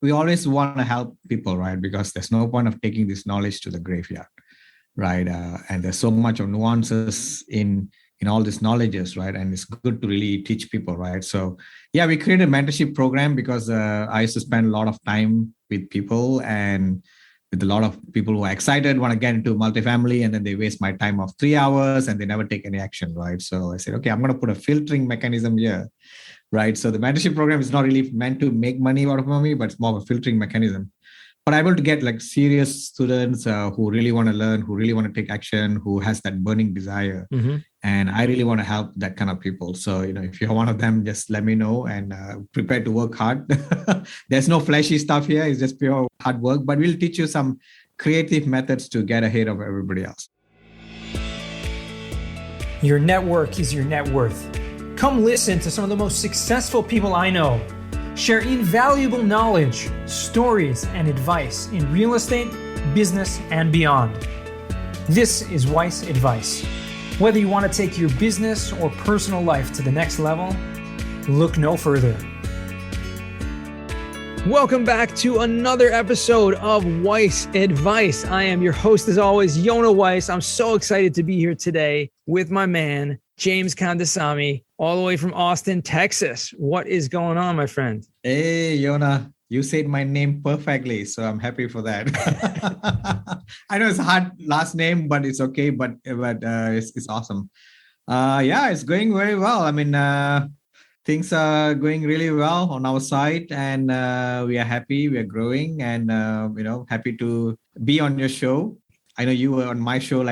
we always want to help people, right? Because there's no point of taking this knowledge to the graveyard, right? And there's so much of nuances in all these knowledges, right? And it's good to really teach people, right? So yeah, we created a mentorship program because I used to spend a lot of time with people and with a lot of people who are excited, want to get into multifamily, and then they waste my time of 3 hours and they never take any action, right? So I said, okay, I'm going to put a filtering mechanism here, right? So the mentorship program is not really meant to make money out of me, but it's more of a filtering mechanism. But I'm able to get like serious students who really want to learn, who really want to take action, who has that burning desire. Mm-hmm. And I really want to help that kind of people. So, if you're one of them, just let me know and prepare to work hard. There's no flashy stuff here. It's just pure hard work, but we'll teach you some creative methods to get ahead of everybody else. Your network is your net worth. Come listen to some of the most successful people I know share invaluable knowledge, stories, and advice in real estate, business, and beyond. This is Weiss Advice. Whether you want to take your business or personal life to the next level, look no further. Welcome back to another episode of Weiss Advice. I am your host, as always, Yona Weiss. I'm so excited to be here today with my man, James Kandasamy, all the way from Austin, Texas. What is going on, my friend? Hey, Yona, you said my name perfectly, so I'm happy for that. I know it's a hard last name, but it's okay. But it's awesome. Yeah, it's going very well. I mean, things are going really well on our side, and we are happy. We are growing, and happy to be on your show. I know you were on my show,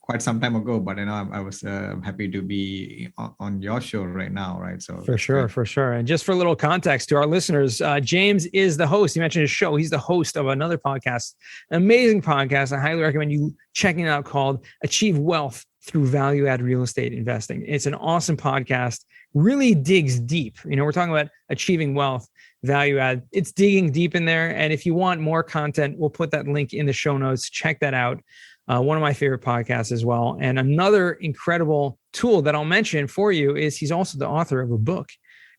quite some time ago, but I was happy to be on your show right now, right? So for sure. And just for a little context to our listeners, James is the host. You mentioned his show. He's the host of another podcast, an amazing podcast. I highly recommend you checking it out, called Achieve Wealth Through Value-Add Real Estate Investing. It's an awesome podcast, really digs deep. We're talking about achieving wealth, value add. It's digging deep in there. And if you want more content, we'll put that link in the show notes. Check that out. One of my favorite podcasts as well. And another incredible tool that I'll mention for you is he's also the author of a book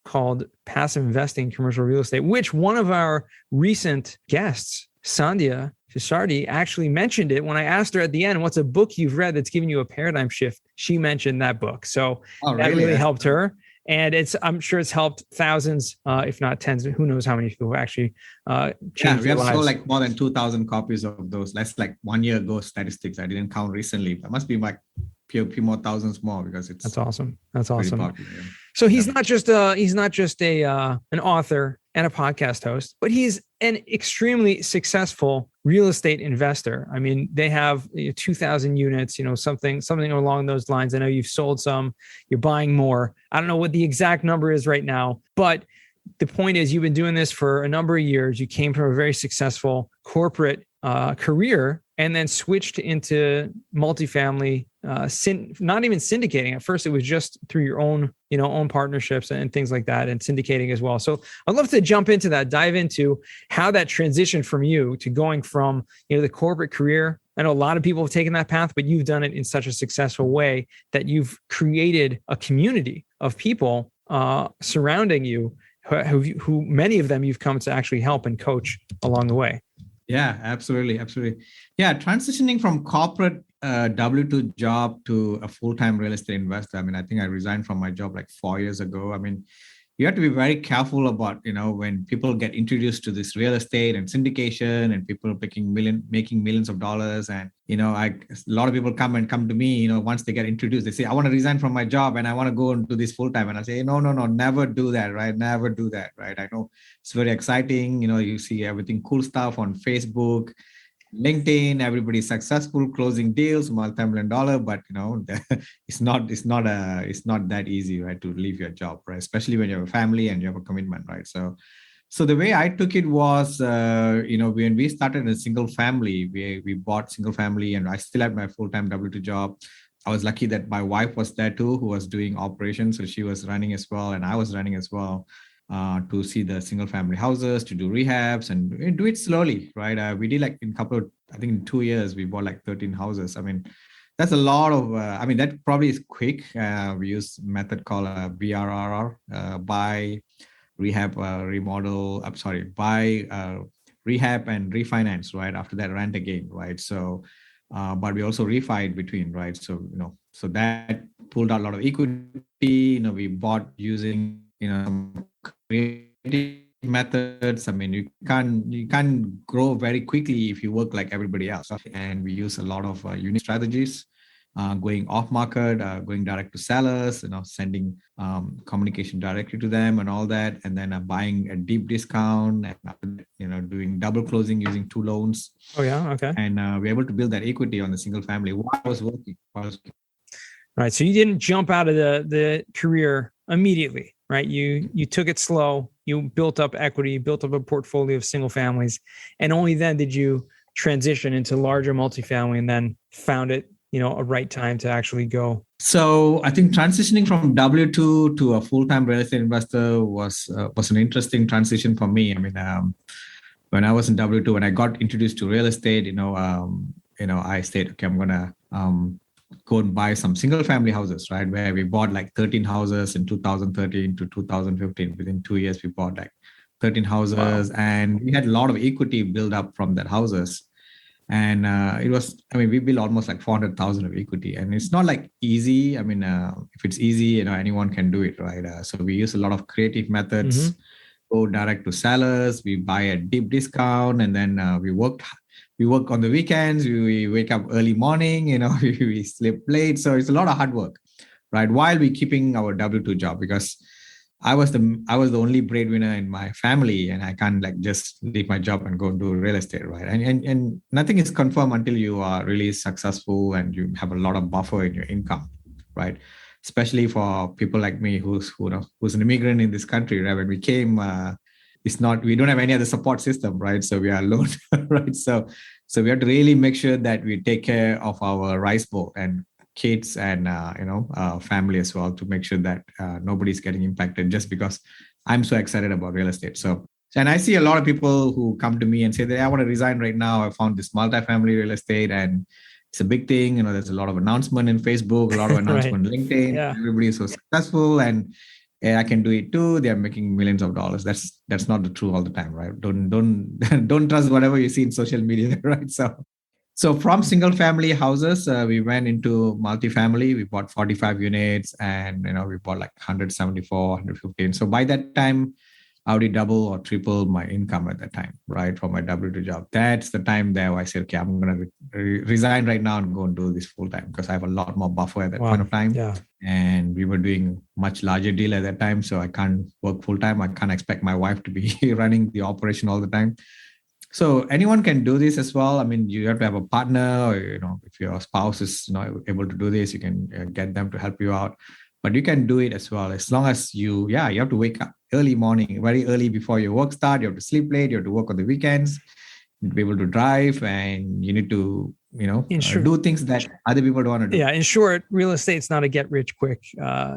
called Passive Investing in Commercial Real Estate, which one of our recent guests, Sandhya Fisardi, actually mentioned it when I asked her at the end, what's a book you've read that's given you a paradigm shift? She mentioned that book. So that really helped her. And I'm sure it's helped thousands, if not tens, who knows how many people actually changed we have their lives. sold more than 2,000 copies of those. That's 1 year ago statistics. I didn't count recently, but it must be few more thousands more because it's that's awesome. That's awesome. Popular, yeah. So he's not just an author and a podcast host, but he's an extremely successful real estate investor. I mean, they have 2,000 units, something along those lines. I know you've sold some, you're buying more. I don't know what the exact number is right now, but the point is you've been doing this for a number of years. You came from a very successful corporate career and then switched into multifamily, not even syndicating. At first, it was just through your own partnerships and things like that, and syndicating as well. So I'd love to jump into that, dive into how that transitioned from you to going from, the corporate career. I know a lot of people have taken that path, but you've done it in such a successful way that you've created a community of people surrounding you who many of them you've come to actually help and coach along the way. Yeah, absolutely. Yeah, transitioning from corporate W-2 job to a full-time real estate investor. I mean, I think I resigned from my job 4 years ago. I mean, you have to be very careful about, when people get introduced to this real estate and syndication and people making millions of dollars. And, a lot of people come to me, once they get introduced, they say, I want to resign from my job and I want to go into this full time. And I say, no, never do that, right? Never do that, right? I know it's very exciting. You see everything cool stuff on Facebook, LinkedIn, everybody's successful closing deals, multi-million dollar, but it's not that easy, right, to leave your job, right? Especially when you have a family and you have a commitment, right? So the way I took it was, when we started a single family, we bought single family, and I still had my full-time W-2 job. I was lucky that my wife was there too, who was doing operations, so she was running as well, and I was running as well. To see the single family houses, to do rehabs and do it slowly, right? We did in 2 years, we bought 13 houses. I mean, that's a lot of, that probably is quick. We use a method called BRRR, buy, rehab, remodel. I'm sorry, buy, rehab and refinance, right? After that, rent again, right? So, but we also refi between, right? So, so that pulled out a lot of equity. We bought using, some creative methods. I mean, you can't grow very quickly if you work like everybody else. And we use a lot of unique strategies, going off market, going direct to sellers, sending communication directly to them and all that, and then buying a deep discount, and doing double closing using two loans. Oh yeah, okay. And we're able to build that equity on the single family while I was working. Right. So you didn't jump out of the career immediately, right? You took it slow. You built up equity, built up a portfolio of single families, and only then did you transition into larger multifamily, and then found it, a right time to actually go. So I think transitioning from W-2 to a full-time real estate investor was an interesting transition for me. I mean, when I was in W-2, when I got introduced to real estate, I said, okay, I'm gonna go and buy some single family houses, right? Where we bought like 13 houses in 2013 to 2015. Within 2 years, we bought like 13 houses. Wow. And we had a lot of equity built up from that houses. And we built almost like 400,000 of equity, and it's not like easy. I mean, if it's easy, anyone can do it, right? So we use a lot of creative methods, go direct to sellers, we buy a deep discount, and then we work on the weekends, we wake up early morning, we sleep late. So it's a lot of hard work, right? While we keeping our W-2 job, because I was the only breadwinner in my family, and I can't like just leave my job and go do real estate, right? And nothing is confirmed until you are really successful and you have a lot of buffer in your income, right? Especially for people like me who's an immigrant in this country, right? When we came, we don't have any other support system, right? So we are alone, right? So we have to really make sure that we take care of our rice bowl and kids and family as well, to make sure that nobody's getting impacted just because I'm so excited about real estate. And I see a lot of people who come to me and say that I want to resign right now. I found this multifamily real estate and it's a big thing. There's a lot of announcement in Facebook, a lot of announcement right. LinkedIn. Yeah. Everybody is so successful and I can do it too. They are making millions of dollars. That's not the truth all the time, right? Don't trust whatever you see in social media, right? So from single family houses, we went into multifamily. We bought 45 units, and we bought like 174, 115. So by that time, I already double or triple my income at that time, right, for my W-2 job. That's the time there I said, okay, I'm going to resign right now and go and do this full time, because I have a lot more buffer at that point of time. Yeah. And we were doing much larger deal at that time, so I can't work full time. I can't expect my wife to be running the operation all the time. So anyone can do this as well. I mean, you have to have a partner, or if your spouse is not able to do this, you can get them to help you out. But you can do it as well, as long as you have to wake up early morning, very early before your work start. You have to sleep late. You have to work on the weekends. You need to be able to drive, and you need to do things that other people don't want to do. Yeah, in short, real estate's not a get rich quick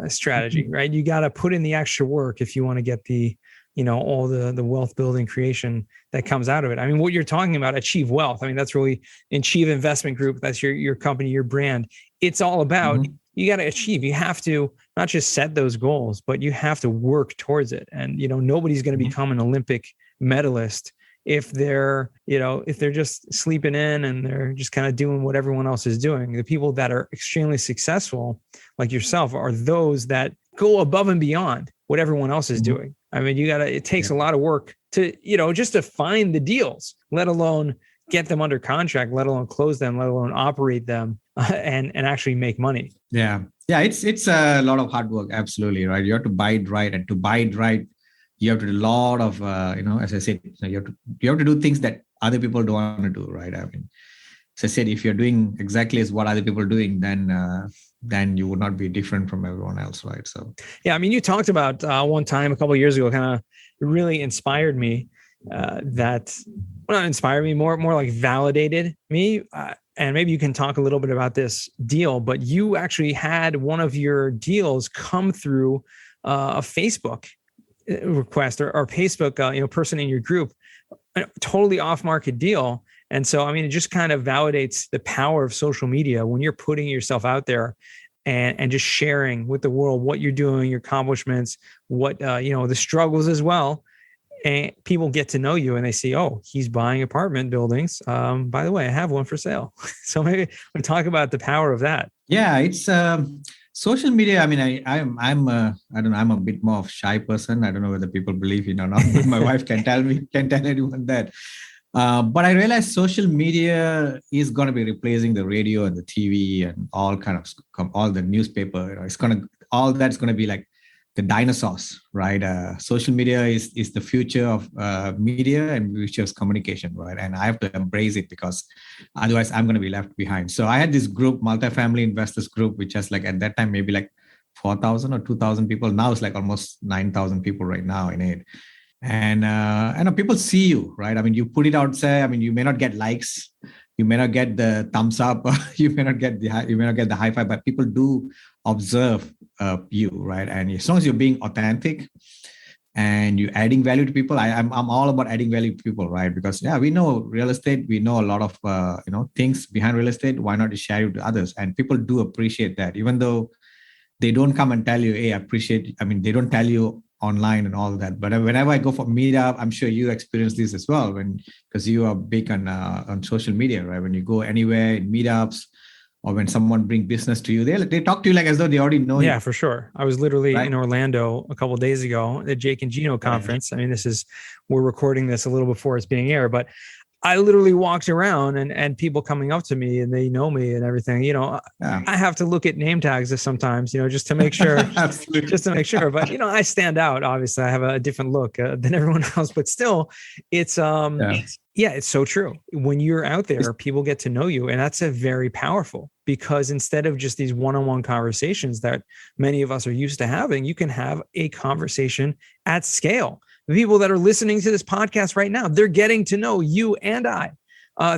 strategy, right? You got to put in the extra work if you want to get the all the wealth building creation that comes out of it. I mean, what you're talking about, Achieve Wealth. I mean, that's really Achieve Investment Group. That's your company, your brand. It's all about, you got to achieve. You have to not just set those goals, but you have to work towards it. And, nobody's going to become an Olympic medalist if they're just sleeping in and they're just kind of doing what everyone else is doing. The people that are extremely successful, like yourself, are those that go above and beyond what everyone else is doing. I mean, it takes a lot of work to, just to find the deals, let alone get them under contract, let alone close them, let alone operate them and actually make money. Yeah. Yeah. It's a lot of hard work. Absolutely. Right. You have to buy it right, and to buy it right, you have to do a lot of, as I said, you have to do things that other people don't want to do. Right. I mean, as I said, if you're doing exactly as what other people are doing, then you would not be different from everyone else, right? So, yeah, I mean, you talked about one time a couple of years ago, kind of really inspired me. Not inspired me, more like validated me. And maybe you can talk a little bit about this deal. But you actually had one of your deals come through a Facebook request or Facebook, person in your group, a totally off-market deal. And so, I mean, it just kind of validates the power of social media when you're putting yourself out there and just sharing with the world what you're doing, your accomplishments, what, the struggles as well. And people get to know you and they see, oh, he's buying apartment buildings. By the way, I have one for sale. So maybe we talk about the power of that. Yeah, it's social media. I mean, I don't know, I'm a bit more of shy person. I don't know whether people believe it or not, but my wife can tell anyone that. But I realize social media is going to be replacing the radio and the TV and all the newspaper. All that's going to be like the dinosaurs, right? Social media is the future of media and future of communication, right? And I have to embrace it because otherwise I'm going to be left behind. So I had this group, multifamily investors group, which has like at that time maybe like 4,000 or 2,000 people. Now it's like almost 9,000 people right now in it. And I know people see you, right? I mean, you put it out there. I mean, you may not get likes, you may not get the thumbs up, you may not get the high five, but people do observe you, right? And as long as you're being authentic and you're adding value to people, I'm all about adding value to people, right? Because we know real estate, we know a lot of things behind real estate. Why not share it to others? And people do appreciate that, even though they don't come and tell you, hey, I appreciate. I mean, they don't tell you online and all that. But whenever I go for meetup, I'm sure you experience this as well, because you are big on social media, right? When you go anywhere in meetups, or when someone bring business to you, they talk to you like as though they already know you. Yeah, for sure. I was literally in Orlando a couple of days ago at the Jake and Gino conference. Right. I mean, we're recording this a little before it's being aired, but I literally walked around and people coming up to me and they know me and everything. I have to look at name tags sometimes, just to make sure, just to make sure. But I stand out. Obviously, I have a different look than everyone else. But still, it's it's so true. When you're out there, people get to know you, and that's a very powerful, because instead of just these one-on-one conversations that many of us are used to having, you can have a conversation at scale. The people that are listening to this podcast right now, they're getting to know you and I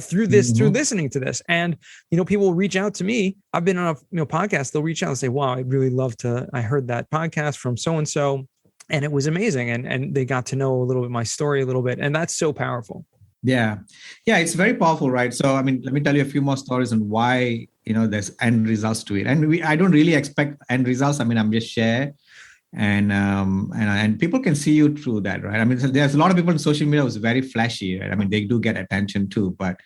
through listening to this. And, people will reach out to me. I've been on a podcast. They'll reach out and say, wow, I'd really love to. I heard that podcast from so-and-so and it was amazing. And they got to know a little bit my story a little bit. And that's so powerful. Yeah. Yeah. It's very powerful, right? So, I mean, let me tell you a few more stories on why, there's end results to it. And I don't really expect end results. I mean, I'm just share. And people can see you through that, right? I mean, there's a lot of people on social media who's very flashy, right? I mean, they do get attention too, but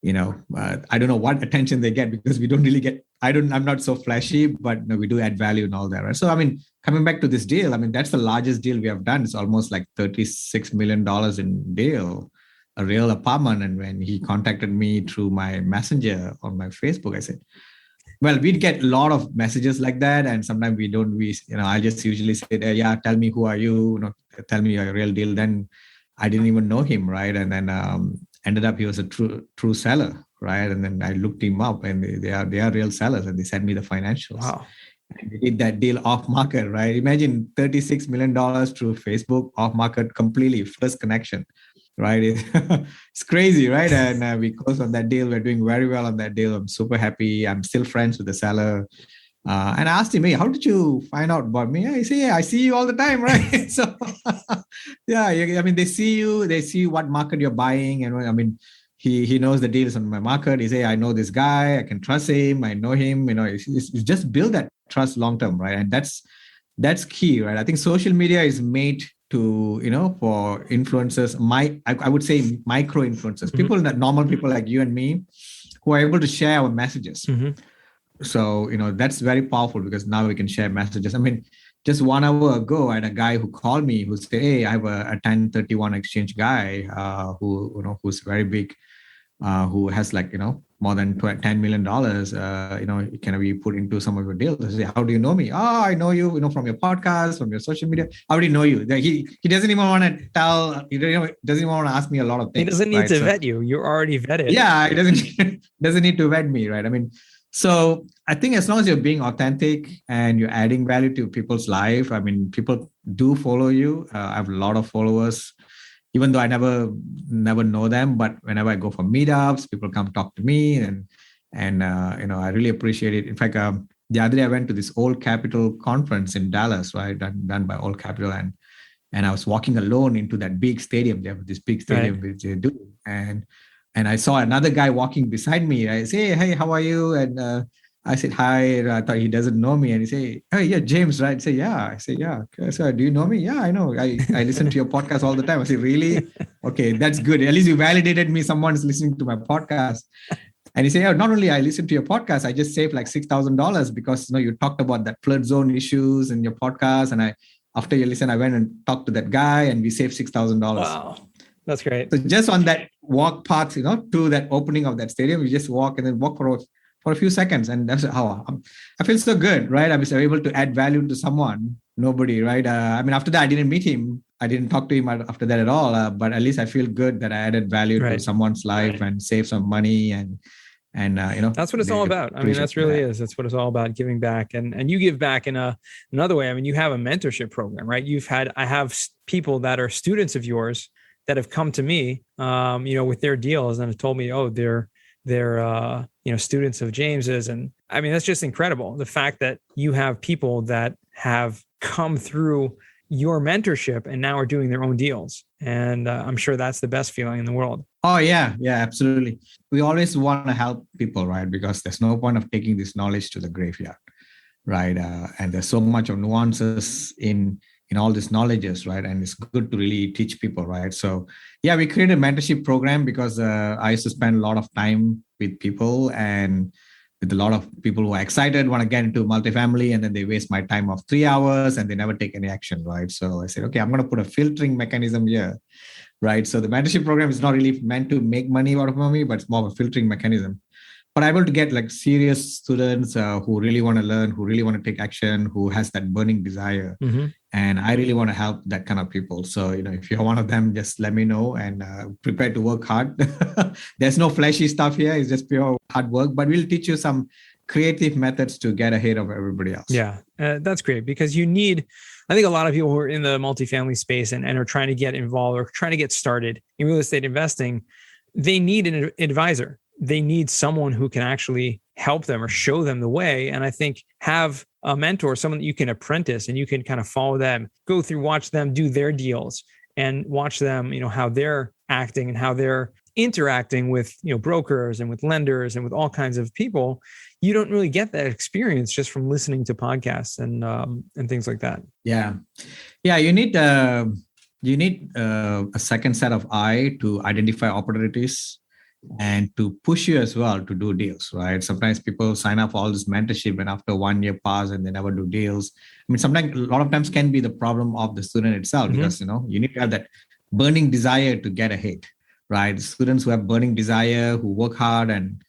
I don't know what attention they get, because we don't really get. I'm not so flashy, but we do add value and all that, right? So, I mean, coming back to this deal, I mean, that's the largest deal we have done. It's almost like $36 million in deal, a real apartment. And when he contacted me through my messenger on my Facebook, I said, well, we'd get a lot of messages like that. And sometimes I just usually say, tell me, who are you? Tell me your real deal. Then I didn't even know him, right? And then ended up he was a true seller, right? And then I looked him up, and they are real sellers, and they sent me the financials. Wow. And we did that deal off market, right? Imagine $36 million through Facebook, off market, completely first connection. Right. It's crazy. Right. And we closed on that deal. We're doing very well on that deal. I'm super happy. I'm still friends with the seller. And I asked him, hey, how did you find out about me? I say, I see you all the time. Right. So, I mean, they see what market you're buying. And I mean, he knows the deals on my market. He say, I know this guy. I can trust him. I know him. It's just build that trust long term. Right. And that's key. Right. I think social media is made to, for influencers, I would say micro influencers, people that normal people like you and me, who are able to share our messages. So, that's very powerful, because now we can share messages. I mean, just 1 hour ago, I had a guy who called me who said, hey, I have a 1031 exchange guy who's very big, who has more than $10 million, can we put into some of your deals? I say, how do you know me? Oh, I know you, from your podcast, from your social media. I already know you. He doesn't even want to tell, he doesn't even want to ask me a lot of things. He doesn't need to vet you. You're already vetted. Yeah, he doesn't need to vet me, right? I mean, so I think as long as you're being authentic and you're adding value to people's life, I mean, people do follow you. I have a lot of followers, even though I never know them, but whenever I go for meetups, people come talk to me, and I really appreciate it. In fact, the other day I went to this Old Capital conference in Dallas, right, done by Old Capital, and I was walking alone into that big stadium. They have this big stadium which they do, and I saw another guy walking beside me. I say, hey, how are you? And I said, hi. I thought he doesn't know me. And he say, hey, yeah, James, right? I say, yeah. I say, yeah. Okay, so do you know me? Yeah, I know. I listen to your podcast all the time. I say, really? Okay, that's good. At least you validated me. Someone's listening to my podcast. And he said, oh, not only I listened to your podcast, I just saved like $6,000 because you talked about that flood zone issues in your podcast. And after you listen, I went and talked to that guy and we saved $6,000. Wow. That's great. So just on that walk path, to that opening of that stadium, you just walk and then walk for a few seconds. And that's how I feel so good, right? I was able to add value to someone, nobody, right? After that, I didn't meet him. I didn't talk to him after that at all. But at least I feel good that I added value to someone's life and saved some money and that's what it's all about. That's really is. That's what it's all about, giving back. And you give back in another way. You have a mentorship program, right? I have people that are students of yours that have come to me, with their deals and have told me, oh, they're students of James's. And that's just incredible. The fact that you have people that have come through your mentorship and now are doing their own deals. And I'm sure that's the best feeling in the world. Oh, yeah. Yeah, absolutely. We always want to help people, right? Because there's no point of taking this knowledge to the graveyard, right? And there's so much of nuances in all these knowledges, right? And it's good to really teach people, right? So yeah, we created a mentorship program because I used to spend a lot of time with people and with a lot of people who are excited, want to get into multifamily, and then they waste my time of 3 hours and they never take any action, right? So I said, okay, I'm going to put a filtering mechanism here, right? So the mentorship program is not really meant to make money out of me, but it's more of a filtering mechanism. But I'm able to get like serious students who really want to learn, who really want to take action, who has that burning desire. Mm-hmm. And I really want to help that kind of people. So, if you're one of them, just let me know and prepare to work hard. There's no flashy stuff here. It's just pure hard work, but we'll teach you some creative methods to get ahead of everybody else. Yeah, that's great because I think a lot of people who are in the multifamily space and are trying to get involved or trying to get started in real estate investing, they need an advisor. They need someone who can actually help them or show them the way. And I think have a mentor, someone that you can apprentice and you can kind of follow them, go through, watch them do their deals and watch them, how they're acting and how they're interacting with, brokers and with lenders and with all kinds of people. You don't really get that experience just from listening to podcasts and things like that. Yeah. Yeah. You need a second set of eye to identify opportunities and to push you as well to do deals, right? Sometimes people sign up for all this mentorship and after 1 year pass and they never do deals. Sometimes a lot of times can be the problem of the student itself, mm-hmm. because, you need to have that burning desire to get ahead, right? Students who have burning desire, who work hard and,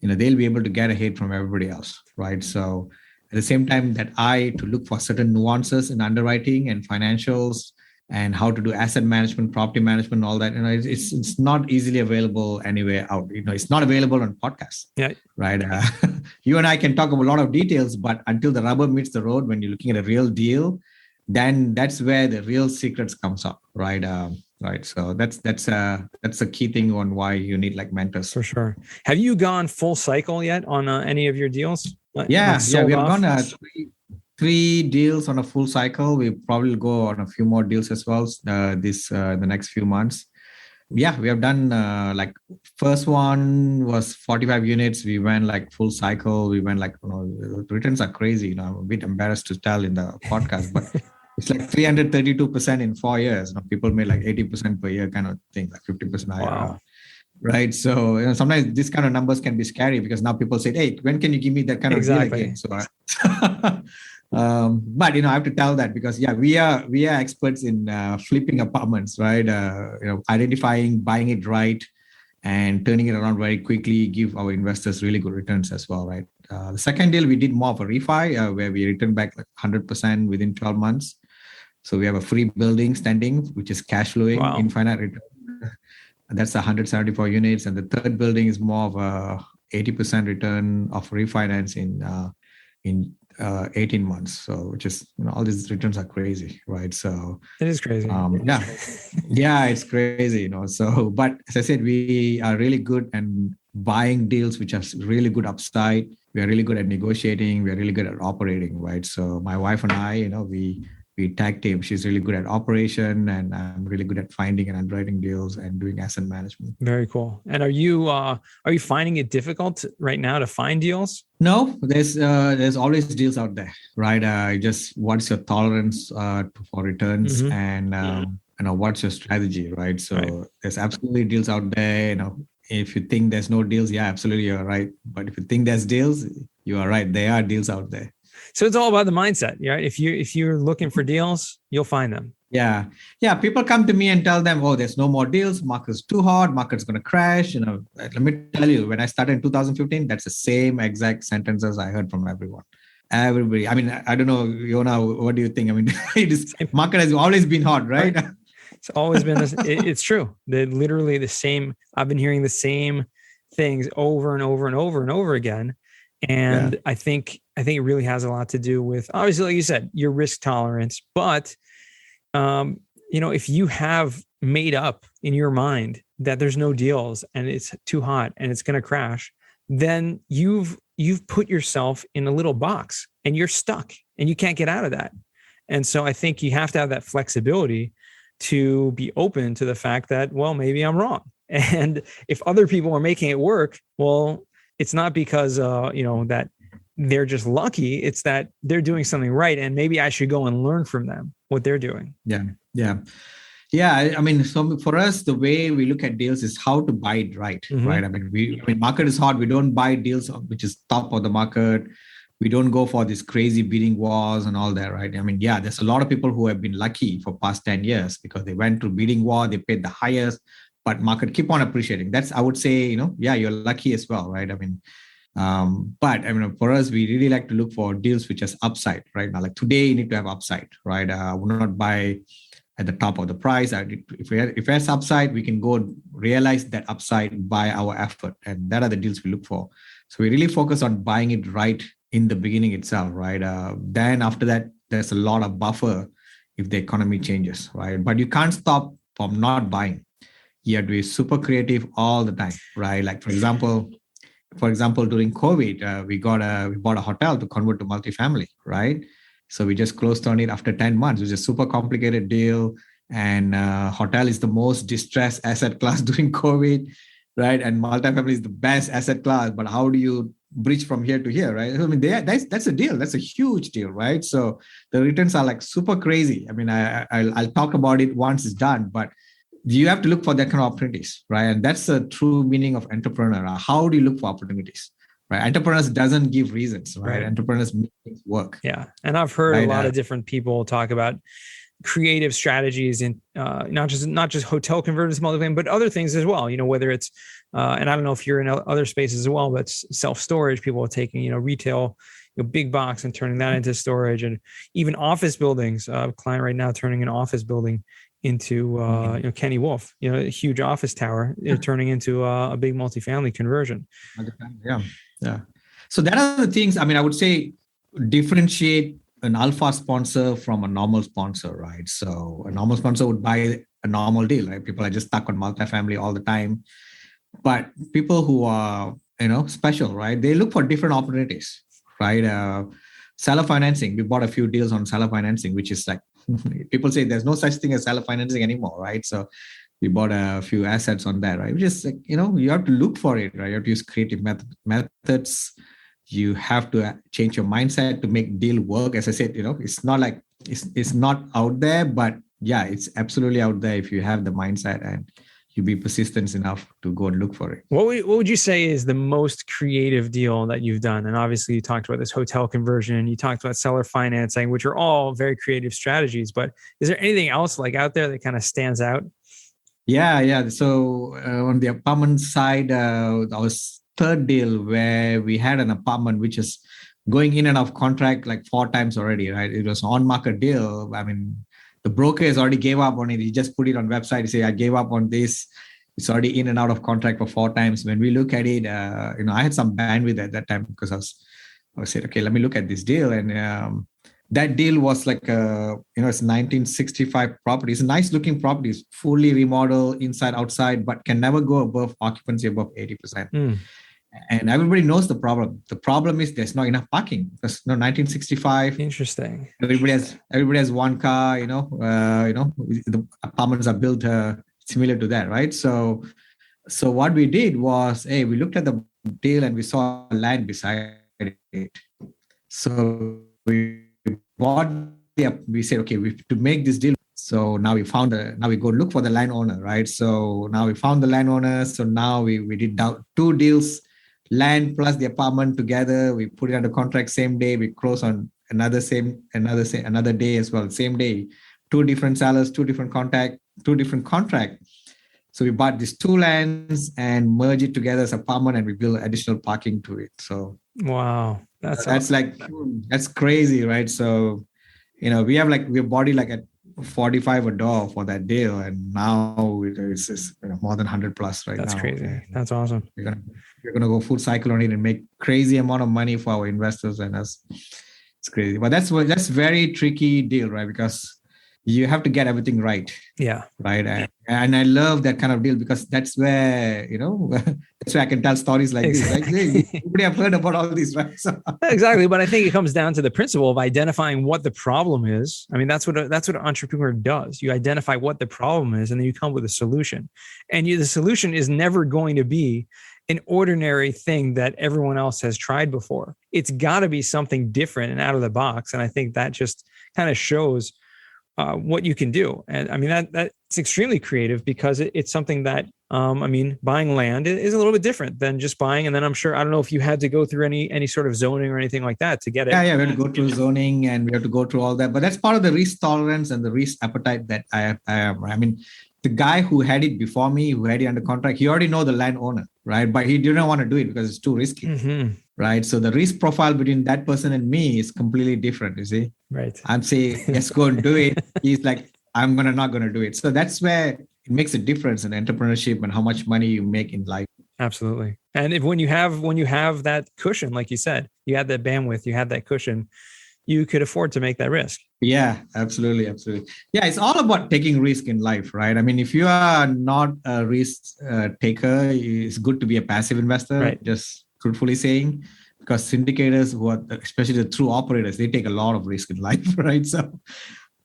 they'll be able to get ahead from everybody else, right? So at the same time that eye to look for certain nuances in underwriting and financials, and how to do asset management, property management, all that. It's not easily available anywhere out. It's not available on podcasts. Yeah. Right. You and I can talk about a lot of details, but until the rubber meets the road, when you're looking at a real deal, then that's where the real secrets comes up. Right. Right. So that's a key thing on why you need like mentors. For sure. Have you gone full cycle yet on any of your deals? Yeah. We have gone 3 deals on a full cycle. We probably go on a few more deals as well the next few months. Yeah, we have done first one was 45 units. We went like full cycle. We went the returns are crazy. I'm a bit embarrassed to tell in the podcast, but it's like 332% in 4 years. People made like 80% per year kind of thing, like 50% higher. Wow. Right. So sometimes these kind of numbers can be scary because now people say, hey, when can you give me that kind of deal again? So but I have to tell that because we are experts in flipping apartments, right? Identifying, buying it right, and turning it around very quickly, give our investors really good returns as well, right? The second deal we did more of a refi where we returned back like 100% within 12 months. So we have a free building standing, which is cash flowing, infinite return. That's 174 units, and the third building is more of a 80% return of refinance in 18 months. So which is, all these returns are crazy, right? So it is crazy. It's crazy, So, but as I said, we are really good at buying deals which have really good upside. We are really good at negotiating. We are really good at operating, right? So my wife and I, we we tag team. She's really good at operation, and I'm really good at finding and underwriting deals and doing asset management. Very cool. And are you finding it difficult right now to find deals? No, there's always deals out there, right? Just what's your tolerance for returns, and what's your strategy, right? So there's absolutely deals out there. If you think there's no deals, yeah, absolutely, you're right. But if you think there's deals, you are right. There are deals out there. So it's all about the mindset, right? If you're looking for deals, you'll find them. Yeah. People come to me and tell them, oh, there's no more deals. Market's too hot. Market's going to crash. Let me tell you, when I started in 2015, that's the same exact sentences I heard from everyone. Everybody. I mean, I don't know, Yona, what do you think? I mean, market has always been hot, right? It's always been this. It's true. They're literally the same. I've been hearing the same things over and over and over and over again. And I think it really has a lot to do with, obviously, like you said, your risk tolerance. But, if you have made up in your mind that there's no deals and it's too hot and it's going to crash, then you've put yourself in a little box and you're stuck and you can't get out of that. And so I think you have to have that flexibility to be open to the fact that, well, maybe I'm wrong. And if other people are making it work, well, it's not because, that they're just lucky. It's that they're doing something right. And maybe I should go and learn from them what they're doing. Yeah. I mean, so for us, the way we look at deals is how to buy it right, right? I mean, market is hot. We don't buy deals which is top of the market. We don't go for this crazy bidding wars and all that, right? I mean, there's a lot of people who have been lucky for past 10 years because they went through bidding war, they paid the highest, but market keep on appreciating. That's, I would say, you're lucky as well, right? I mean, for us, we really like to look for deals which has upside, right? Now, like today, you need to have upside, right? I will not buy at the top of the price. If there's upside, we can go realize that upside by our effort. And that are the deals we look for. So we really focus on buying it right in the beginning itself, right? Then after that, there's a lot of buffer if the economy changes, right? But you can't stop from not buying. You have to be super creative all the time, right? Like for example, during COVID, we bought a hotel to convert to multifamily, right? So we just closed on it after 10 months. It was a super complicated deal. And hotel is the most distressed asset class during COVID, right? And multifamily is the best asset class. But how do you bridge from here to here, right? I mean, that's a deal. That's a huge deal, right? So the returns are like super crazy. I mean, I'll talk about it once it's done, but you have to look for that kind of opportunities, right? And that's the true meaning of entrepreneur. How do you look for opportunities, right? Entrepreneurs doesn't give reasons, right? Entrepreneurs make things work. Yeah. And I've heard a lot of different people talk about creative strategies in not just hotel conversions, multifamily, but other things as well. Whether it's, and I don't know if you're in other spaces as well, but self-storage, people are taking, retail, big box and turning that into storage, and even office buildings. A client right now turning an office building into Kenny Wolf, a huge office tower, turning into a big multifamily conversion. Yeah. So that are the things. I mean, I would say differentiate an alpha sponsor from a normal sponsor, right? So a normal sponsor would buy a normal deal, right? People are just stuck on multifamily all the time. But people who are, special, right? They look for different opportunities, right? Seller financing. We bought a few deals on seller financing, which is like, people say there's no such thing as seller financing anymore, right? So we bought a few assets on that, right? Which is like, you have to look for it, right? You have to use creative methods. You have to change your mindset to make deal work. As I said, it's not like it's not out there, but yeah, it's absolutely out there if you have the mindset and you be persistent enough to go and look for it. What would you say is the most creative deal that you've done? And obviously you talked about this hotel conversion, you talked about seller financing, which are all very creative strategies, but is there anything else like out there that kind of stands out? Yeah. So on the apartment side, our third deal where we had an apartment which is going in and out of contract like 4 times already, right? It was an on-market deal. I mean, the broker has already gave up on it. He just put it on website. He say, I gave up on this. It's already in and out of contract for 4 times. When we look at it, I had some bandwidth at that time because I said, okay, let me look at this deal. And that deal was like, it's 1965 property. It's a nice looking property. It's fully remodeled inside, outside, but can never go above occupancy above 80%. And everybody knows the problem. The problem is there's not enough parking because 1965. Interesting. Everybody has one car. The apartments are built similar to that, right? So what we did was, hey, we looked at the deal and we saw land beside it. So we bought we said, okay, to make this deal. So now we go look for the landowner, right? So now we found the landowner. So now we did two deals, land plus the apartment together. We put it under contract same day. We close on another day as well, same day. Two different sellers, two different contract. So we bought these two lands and merge it together as apartment, and we build additional parking to it. So wow, that's awesome. That's crazy, right? So we bought it like at 45 a door for that deal, and now it's just, more than 100 plus right now. That's crazy. That's awesome. We're gonna go full cycle on it and make crazy amount of money for our investors and us. It's crazy, but that's very tricky deal, right? Because you have to get everything right. Yeah. Right. And I love that kind of deal because that's where, that's where I can tell stories like this. Like, hey, nobody have heard about all this, right? So. Exactly. But I think it comes down to the principle of identifying what the problem is. I mean, that's what an entrepreneur does. You identify what the problem is, and then you come up with a solution. And the solution is never going to be an ordinary thing that everyone else has tried before. It's got to be something different and out of the box. And I think that just kind of shows what you can do. And I mean, that's extremely creative because it's something that, buying land is a little bit different than just buying. And then I don't know if you had to go through any sort of zoning or anything like that to get it. Yeah, we have to go through zoning and we have to go through all that. But that's part of the risk tolerance and the risk appetite that I have. I mean, the guy who had it before me, who had it under contract, he already know the landowner, right? But he didn't want to do it because it's too risky. Mm-hmm. Right. So the risk profile between that person and me is completely different, you see? Right. I'm saying, yes, go and do it. He's like, I'm not going to do it. So that's where it makes a difference in entrepreneurship and how much money you make in life. Absolutely. And when you have that cushion, like you said, you had that bandwidth, you had that cushion, you could afford to make that risk. Yeah, absolutely. Yeah, it's all about taking risk in life, right? I mean, if you are not a risk taker, it's good to be a passive investor, right. Just truthfully saying, because syndicators, especially the true operators, they take a lot of risk in life, right? So,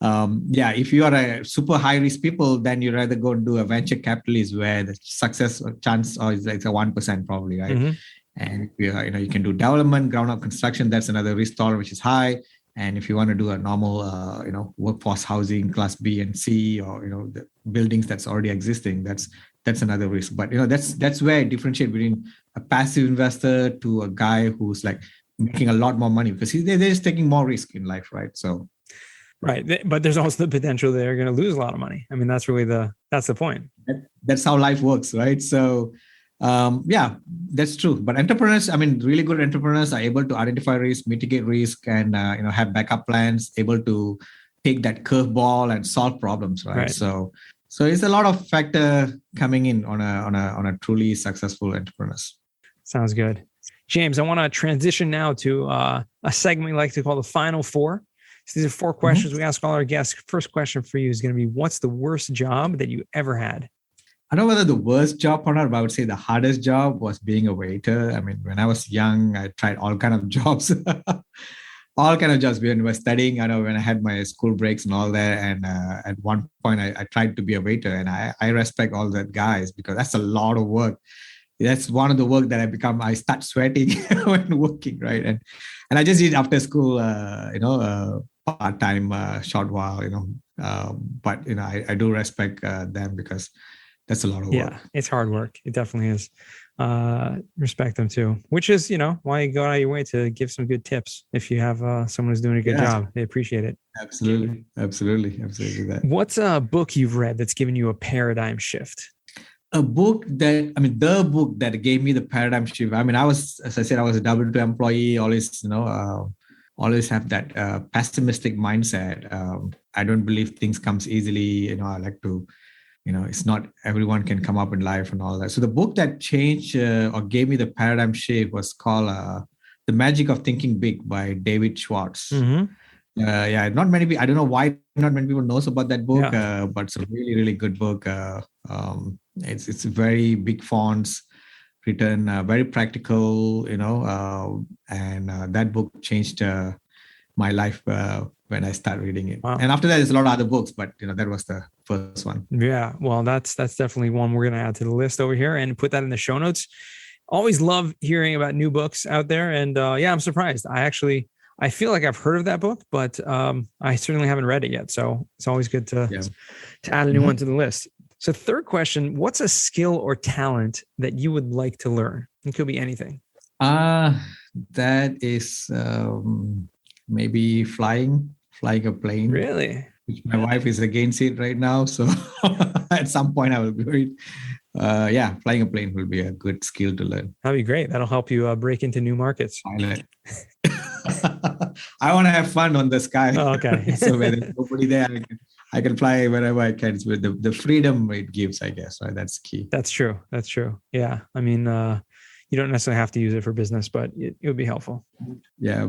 if you are a super high risk people, then you rather go and do a venture capitalist where the success chance is like a 1% probably, right? Mm-hmm. And you can do development, ground up construction. That's another risk tolerance which is high. And if you want to do a normal, workforce housing, class B and C, or the buildings that's already existing, that's another risk. But that's where I differentiate between a passive investor to a guy who's like making a lot more money because they're just taking more risk in life, right? So, right, but there's also the potential they're going to lose a lot of money. I mean, that's really that's the point. That's how life works, right? So. That's true. But entrepreneurs, really good entrepreneurs are able to identify risk, mitigate risk, and have backup plans, able to take that curveball and solve problems, right? So it's a lot of factor coming in on a truly successful entrepreneurs. Sounds good, James. I want to transition now to a segment we like to call the Final Four. So these are 4 questions we ask all our guests. First question for you is going to be: what's the worst job that you ever had? I don't know whether the worst job or not, but I would say the hardest job was being a waiter. I mean, when I was young, I tried all kind of jobs, all kind of jobs. When I was studying, I know when I had my school breaks and all that. And at one point, I tried to be a waiter, and I respect all that guys because that's a lot of work. That's one of the work that I start sweating when working, right? And I just did after school, part-time, short while, but I do respect them because that's a lot of work. Yeah, it's hard work. It definitely is. Respect them too, which is, why you go out of your way to give some good tips. If you have someone who's doing a good job, they appreciate it. Absolutely. That. What's a book you've read that's given you a paradigm shift? The book that gave me the paradigm shift. As I said, I was a W2 employee, always, always have that pessimistic mindset. I don't believe things comes easily. I like to, it's not everyone can come up in life and all that. So the book that changed or gave me the paradigm shift was called The Magic of Thinking Big by David Schwartz. Mm-hmm. Not many people, I don't know why not many people knows about that book, but it's a really, really good book. It's very big fonts. written, very practical, and that book changed my life when I started reading it. Wow. And after that, there's a lot of other books, but that was the first one. Yeah, well, that's definitely one we're going to add to the list over here and put that in the show notes. Always love hearing about new books out there. And I'm surprised. I feel like I've heard of that book, but I certainly haven't read it yet. So it's always good to add a new one to the list. So third question, what's a skill or talent that you would like to learn? It could be anything. That is maybe flying a plane. Really? Which my wife is against it right now. So at some point I will be flying a plane will be a good skill to learn. That'd be great. That'll help you break into new markets. Pilot. I want to have fun on the sky. Oh, okay. So when there's nobody there, I can fly wherever I can. It's with the freedom it gives, I guess. Right? That's key. That's true. Yeah. I mean, you don't necessarily have to use it for business, but it would be helpful. Yeah.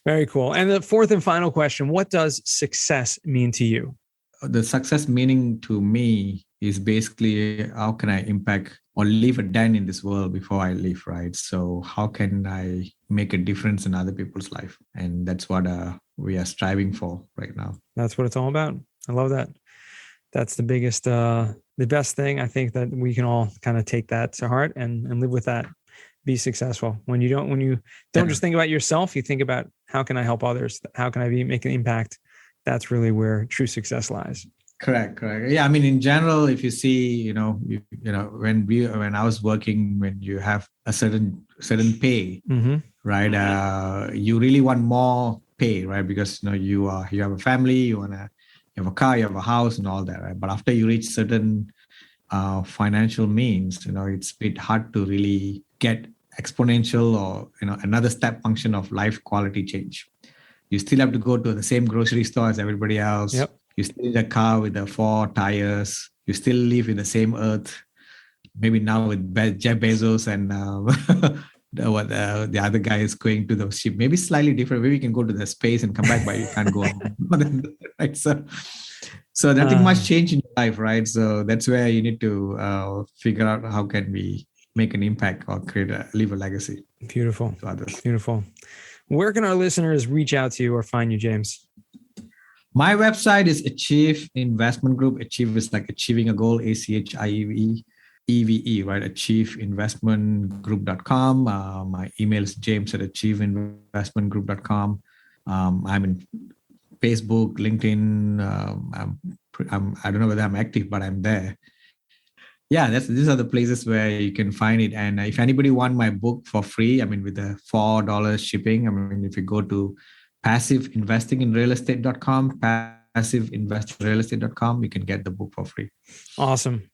Very cool. And the fourth and final question, what does success mean to you? The success meaning to me is basically how can I impact or leave a dent in this world before I leave, right? So how can I make a difference in other people's life? And that's what we are striving for right now. That's what it's all about. I love that. That's the biggest, the best thing. I think that we can all kind of take that to heart and live with that. Be successful. When you don't just think about yourself, you think about how can I help others? How can I make an impact? That's really where true success lies. Correct. Yeah. I mean, in general, if you see, when I was working, when you have a certain pay, right? You really want more pay, right? Because you have a family, you have a car, you have a house, and all that, right? But after you reach certain financial means, it's a bit hard to really get exponential or another step function of life quality change. You still have to go to the same grocery store as everybody else. Yep. You still need a car with the 4 tires. You still live in the same earth. Maybe now with Jeff Bezos and the other guy is going to the ship. Maybe slightly different. Maybe you can go to the space and come back, but you can't go on. Right? So nothing much change in your life, right? So that's where you need to figure out how can we make an impact or leave a legacy. Beautiful. To others. Beautiful. Where can our listeners reach out to you or find you, James? My website is Achieve Investment Group. Achieve is like achieving a goal, ACHIEVE, right? achieveinvestmentgroup.com. My email is james@achieveinvestmentgroup.com. I'm in Facebook, LinkedIn. I don't know whether I'm active, but I'm there. Yeah, these are the places where you can find it. And if anybody want my book for free, I mean, with the $4 shipping, I mean, if you go to passiveinvestinginrealestate.com, passiveinvestinginrealestate.com, you can get the book for free. Awesome.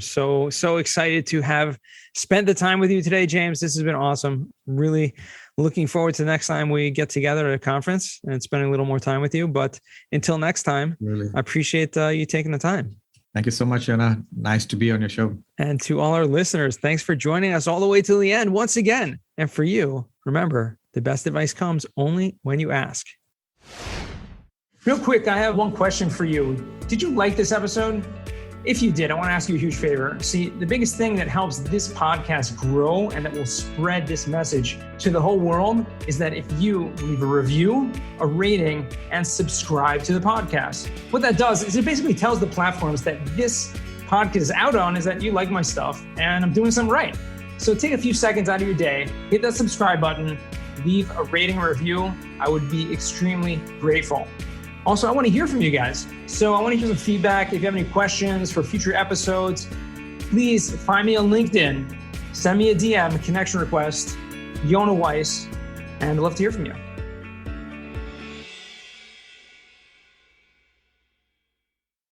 So excited to have spent the time with you today, James. This has been awesome. Really looking forward to the next time we get together at a conference and spending a little more time with you. But until next time, really, I appreciate you taking the time. Thank you so much, Yana. Nice to be on your show. And to all our listeners, thanks for joining us all the way till the end once again. And for you, remember, the best advice comes only when you ask. Real quick, I have one question for you. Did you like this episode? If you did, I want to ask you a huge favor. See, the biggest thing that helps this podcast grow and that will spread this message to the whole world is that if you leave a review, a rating, and subscribe to the podcast. What that does is it basically tells the platforms that this podcast is out on is that you like my stuff and I'm doing something right. So take a few seconds out of your day, hit that subscribe button, leave a rating or review. I would be extremely grateful. Also, I want to hear from you guys. So I want to hear some feedback. If you have any questions for future episodes, please find me on LinkedIn. Send me a DM, a connection request, Yona Weiss, and I'd love to hear from you.